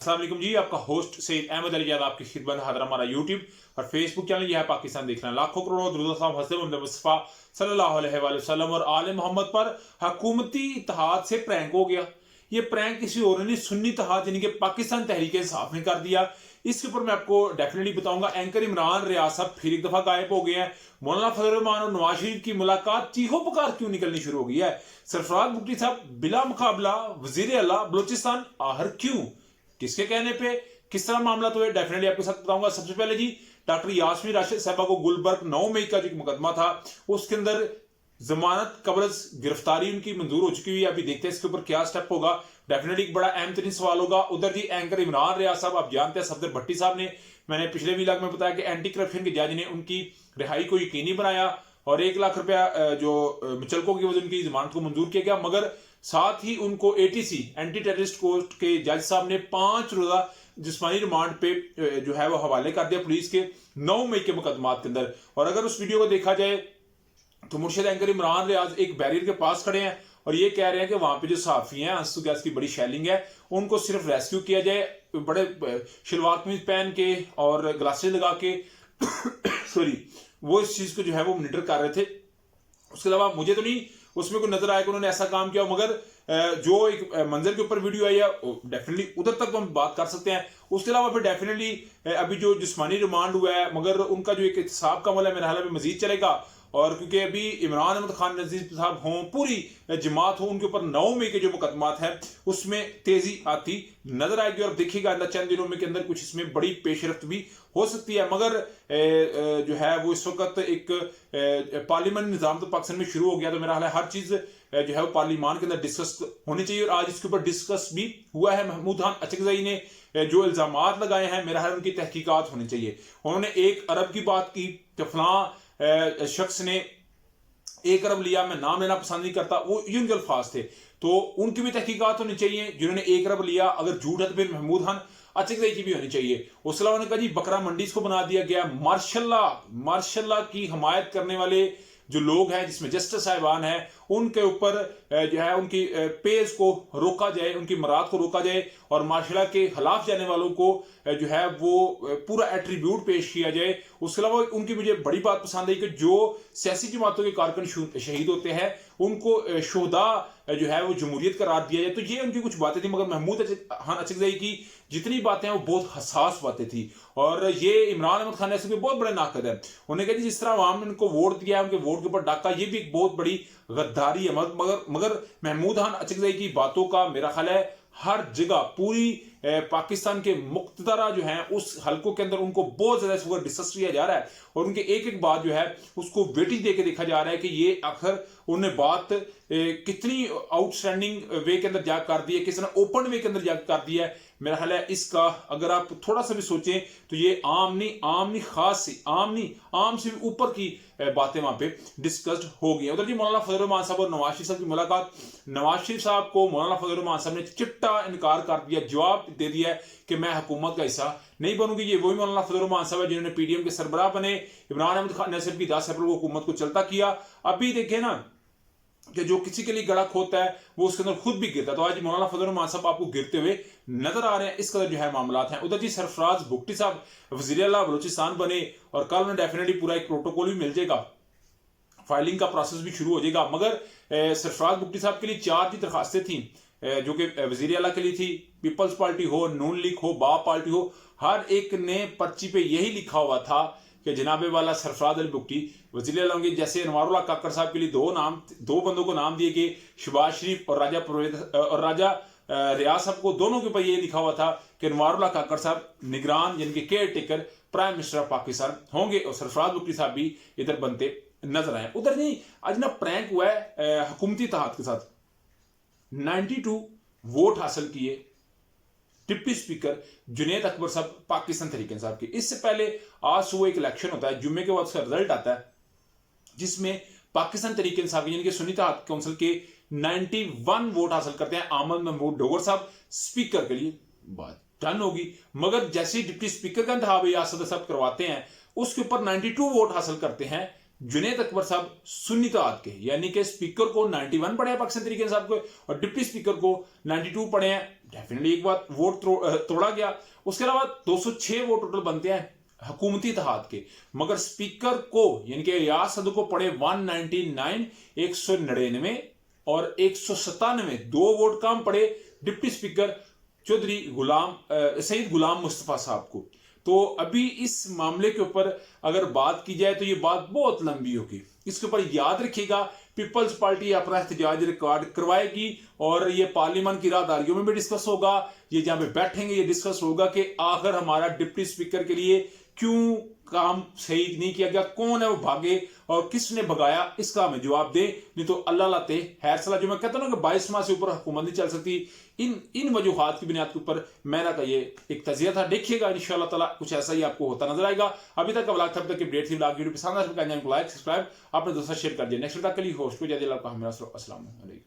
अस्सलाम वालेकुम जी, आपका होस्ट सैयद अहमद अली जाद आपकी खिदमत हाजिर। हमारा यूट्यूब और फेसबुक चैनल यह है पाकिस्तान देखना। लाखों करोड़ों दुरूद सलाम हज़रत मोहम्मद मुस्तफ़ा सल्लल्लाहु अलैहि वसल्लम और आले मोहम्मद पर हुकूमती इत्तेहाद से प्रैंक हो गया। ये प्रैंक किसी और ने सुन्नी इत्तेहाद यानी कि पाकिस्तान तहरीक इंसाफ ने कर दिया। इसके ऊपर मैं आपको डेफिनेटली बताऊंगा। एंकर इमरान रियाज साहब फिर एक दफा गायब हो गए हैं। मौलाना फजल रहमान और नवाज शरीफ की मुलाकात चीखों पुकार क्यों निकलनी शुरू हो गई है। सरफराज बुगटी साहब बिला मुकाबला वजीर आला बलोचिस्तान आहर क्यों, किसके कहने पे, किस तरह मामला तो है, डेफिनेटली आपके साथ बताऊंगा। सबसे पहले जी, डॉक्टर यास्मीन राशिद साहबा को गुलबर्ग 9 मई का जो मुकदमा था उसके अंदर जमानत कबरज गिरफ्तारी उनकी मंजूर हो चुकी हुई है। अभी देखते हैं इसके ऊपर क्या स्टेप होगा। डेफिनेटली एक बड़ा अहम तरीन सवाल होगा। उधर जी एंकर इमरान रियाज साहब, आप जानते हैं सफदर भट्टी साहब ने, मैंने पिछले व्लॉग में बताया कि एंटी करप्शन के जज ने उनकी रिहाई को यकीनी बनाया और 1 लाख रुपया जो मुचलकों की वजह उनकी जमानत को मंजूर किया गया। मगर साथ ही उनको एटीसी एंटी टेररिस्ट कोर्ट के जज साहब ने 5 रोजा जिस्मानी रिमांड पे जो है वो हवाले कर दिया पुलिस के 9 मई के मुकदमात के अंदर। और अगर उस वीडियो को देखा जाए तो मुर्शिद एंकर इमरान रियाज एक बैरियर के पास खड़े हैं और ये कह रहे हैं कि वहां पे जो सहाफी हैं, आंसू गैस की बड़ी शेलिंग है, उनको सिर्फ रेस्क्यू किया जाए। बड़े शलवार कमीज पहन के और ग्लासेस लगा के सॉरी वो इस चीज को जो है वो मॉनिटर कर रहे थे। उसके अलावा मुझे तो नहीं उसमें कोई नजर आया कि उन्होंने ऐसा काम किया, मगर जो एक मंजर के ऊपर वीडियो आई है डेफिनेटली उधर तक तो हम बात कर सकते हैं। उसके अलावा फिर डेफिनेटली अभी जो जिस्मानी रिमांड हुआ है, मगर उनका जो एक एहतसाब का अमल है मेरे ख्याल में मजीद चलेगा। और क्योंकि अभी इमरान अहमद खान नजीर साहब हों, पूरी जमात हो, उनके ऊपर 9 मई के जो मुकदमात है उसमें तेजी आती नजर आएगी। और देखिएगा अंदर चंद दिनों में के अंदर कुछ इसमें बड़ी पेशरफ्त भी हो सकती है। मगर जो है वो इस वक्त एक पार्लियामेंट निजाम तो पाकिस्तान में शुरू हो गया, तो मेरा हाल है हर चीज जो है वो पार्लियामान के अंदर डिस्कस होनी चाहिए। और आज इसके ऊपर डिस्कस भी हुआ है। महमूद खान अचकजई ने जो इल्जामात लगाए हैं, मेरा हाल उनकी तहकीकात होनी चाहिए। उन्होंने 1 अरब की बात की कि फलां शख्स ने 1 अरब लिया, मैं नाम लेना पसंद नहीं करता, वो ये उनके अल्फाज थे, तो उनकी भी तहकीकात होनी चाहिए। जिन्होंने 1 अरब लिया, अगर झूठ है तो फिर महमूद खान अचकजई की भी होनी चाहिए। उसके अलावा उन्होंने कहा जी बकरा मंडी इसको बना दिया गया। मार्शल्लाह की हमायत करने वाले जो लोग हैं, जिसमें जस्टिस साहिबान हैं, उनके ऊपर जो है उनकी पेज को रोका जाए, उनकी मराद को रोका जाए और मार्शल्लाह के खिलाफ जाने वालों को जो है वो पूरा एट्रीब्यूट पेश किया जाए। उसके अलावा उनकी मुझे बड़ी बात पसंद आई कि जो सियासी जमातों के कारकुन शहीद होते हैं उनको शोहदा जो है वो जमहूरियत करार दिया जाए। तो ये उनकी कुछ बातें थी, मगर महमूद खान अचकजई की जितनी बातें हैं वो बहुत हसास बातें थी। और ये इमरान अहमद खान ऐसे बहुत बड़े नाकद है। उन्हें कहा जिस तरह आवाम ने उनको वोट दिया है, उनके वोट के ऊपर डाका, ये भी एक बहुत बड़ी गद्दारी है। मगर महमूद खान अचकजई की बातों का मेरा ख्याल है हर जगह पूरी पाकिस्तान के मुक्तदरा जो हैं उस हलकों के अंदर उनको बहुत ज्यादा इसको डिस्कस किया जा रहा है और उनके एक एक बात जो है उसको वेटेज देके देखा जा रहा है कि ये आखिर उन्हें बात कितनी आउटस्टैंडिंग वे के अंदर जाकर कर दी है, किस तरह ओपन वे के अंदर जाकर कर दिया है। मेरा ख्याल है इसका अगर आप थोड़ा सा भी सोचें तो ये आम नहीं खास सी आम से भी ऊपर की बातें वहां पे डिस्कस्ड हो गई। उधर जी मौलाना फजल रहमान साहब और नवाज शरीफ साहब की मुलाकात, नवाज शरीफ साहब को मौलाना फजल रहमान साहब ने चिट्टा इनकार कर दिया, जवाब दे दिया है कि मैं हुकूमत का हिस्सा नहीं बनूंगी। ये वही मौलाना फजल रहमान साहब है जिन्होंने पीडीएम के सरबराह बने, इमरान अहमद खान ने की 10 अप्रैल को हुकूमत को चलता किया। अभी देखे ना कि जो किसी के लिए गड़ा खोता है वो उसके अंदर खुद भी गिरता है। तो आज मौलाना फजल रहमान साहब आपको गिरते हुए नजर आ रहे हैं। इस कदर जो है मामला हैं। उधर जी सरफराज बुगटी साहब वजीर आला बलोचिस्तान बने और कल उन्हें डेफिनेटली पूरा एक प्रोटोकॉल भी मिल जाएगा, फाइलिंग का प्रोसेस भी शुरू हो जाएगा। मगर सरफराज बुगटी साहब के लिए 4 दरखास्तें थी जो कि वजीर आला के लिए थी। पीपल्स पार्टी हो, नून लीग हो, बाप पार्टी हो, हर एक ने पर्ची पे यही लिखा हुआ था कि जनाबे वाला सरफराज अली बुगटी वजीर आला होंगे। जैसे अनवारुल्लाह काकड़ साहब के लिए 2 बंदों को नाम दिए गए, शहबाज शरीफ और राजा रियाज साहब को, दोनों के ऊपर ये लिखा हुआ था कि अनवारुल्लाह काकड़ साहब निगरान यानी कि care taker prime minister of Pakistan होंगे और सरफराज बुगटी साहब भी इधर बनते नजर आए। उधर नहीं आज ना प्रैंक हुआ है हुकूमती इत्तेहाद के साथ। 92 वोट हासिल किए डिप्टी स्पीकर जुनेद अकबर साहब पाकिस्तान तहरीक इंसाफ के। इससे पहले आज सुबह एक इलेक्शन होता है, जुम्मे के बाद उसका रिजल्ट आता है जिसमें पाकिस्तान तहरीक इंसाफ यानी कि सुन्नी इत्तेहाद काउंसिल के 91 वोट हासिल करते हैं आमद महमूद डोगर साहब स्पीकर के लिए। बात डन होगी, मगर जैसे डिप्टी स्पीकर का इंतखाब असद साहब करवाते हैं उसके ऊपर 92 वोट हासिल करते हैं जुनेद अकबर साहब सुन्नी इत्तेहाद के, यानी कि स्पीकर को 91 पड़े हैं पाकिस्तान तरीके इंसाफ को और डिप्टी स्पीकर को 92 पड़े हैं। डेफिनेटली एक बात वोट तोड़ा गया। उसके अलावा 206 वोट टोटल बनते हैं हुकूमती इत्तेहाद के, मगर स्पीकर को यानी कि रियाज सदर को पड़े 199 199 और 197, 2 वोट कम पड़े डिप्टी स्पीकर चौधरी सईद गुलाम मुस्तफा साहब को। तो अभी इस मामले के ऊपर अगर बात की जाए तो ये बात बहुत लंबी होगी। इसके ऊपर याद रखिएगा पीपल्स पार्टी अपना एहतजाज रिकॉर्ड करवाएगी और ये पार्लियामेंट की राहदारियों में भी डिस्कस होगा। ये जहां पे बैठेंगे ये डिस्कस होगा कि आखिर हमारा डिप्टी स्पीकर के लिए क्यों काम सही नहीं किया गया, कौन है वो भागे और किसने भगाया, इसका हमें जवाब दे। नहीं तो अल्लाह लाते खैर सलाह। जो मैं कहता हूं कि 22 माह से ऊपर हुकूमत नहीं चल सकती, इन वजूहात की बुनियाद के ऊपर मेरा का ये एक तजिया था। देखिएगा इंशाअल्लाह ताला कुछ ऐसा ही आपको होता नजर आएगा। अभी तक का व्लॉग था, अभी तक की अपडेट थी। व्लॉग वीडियो पसंद आए तो लाइक सब्सक्राइब अपने दोस्तों शेयर कर दिया। नेक्स्ट व्लॉग के लिए होस्ट को जय दिल आपका। अस्सलाम वालेकुम।